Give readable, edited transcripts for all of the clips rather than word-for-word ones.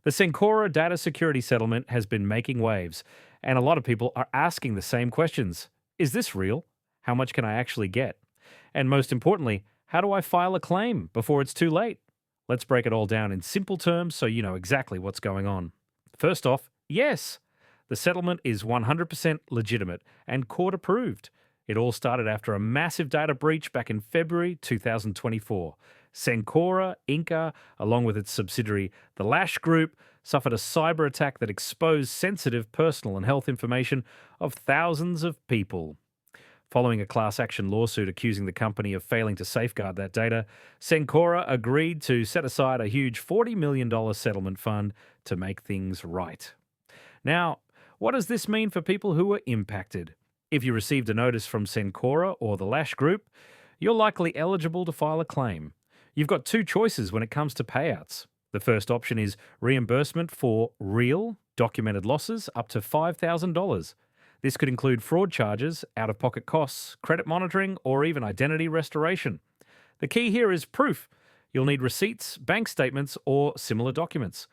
The Cencora data security settlement has been making waves, and a lot of people are asking the same questions. Is this real? How much can I actually get? And most importantly, how do I file a claim before it's too late? Let's break it all down in simple terms so you know exactly what's going on. First off, yes, the settlement is 100% legitimate and court approved. It all started after a massive data breach back in February 2024. Cencora, Inca, along with its subsidiary, the Lash Group, suffered a cyber attack that exposed sensitive personal and health information of thousands of people. Following a class action lawsuit accusing the company of failing to safeguard that data, Cencora agreed to set aside a huge $40 million settlement fund to make things right. Now, what does this mean for people who were impacted? If you received a notice from Cencora or the Lash Group, you're likely eligible to file a claim. You've got two choices when it comes to payouts. The first option is reimbursement for real, documented losses up to $5,000. This could include fraud charges, out-of-pocket costs, credit monitoring, or even identity restoration. The key here is proof. You'll need receipts, bank statements, or similar documents.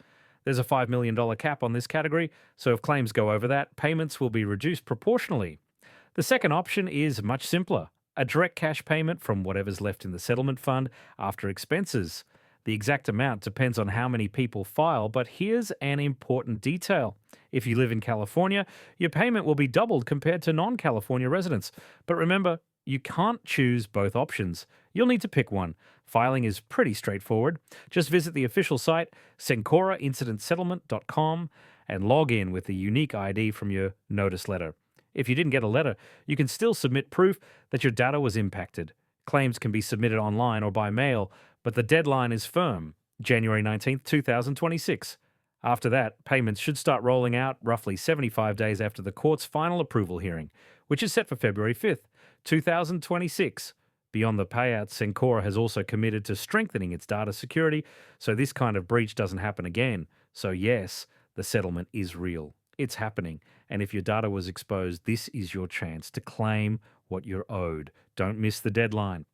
There's a $5 million cap on this category, so if claims go over that, payments will be reduced proportionally. The second option is much simpler, a direct cash payment from whatever's left in the settlement fund after expenses. The exact amount depends on how many people file, but here's an important detail. If you live in California, your payment will be doubled compared to non-California residents. But remember, you can't choose both options. You'll need to pick one. Filing is pretty straightforward. Just visit the official site, CencoraIncidentSettlement.com, and log in with the unique ID from your notice letter. If you didn't get a letter, you can still submit proof that your data was impacted. Claims can be submitted online or by mail, but the deadline is firm, January 19th, 2026. After that, payments should start rolling out roughly 75 days after the court's final approval hearing, which is set for February 5th, 2026. Beyond the payouts, Cencora has also committed to strengthening its data security so this kind of breach doesn't happen again. So yes, the settlement is real. It's happening. And if your data was exposed, this is your chance to claim what you're owed. Don't miss the deadline.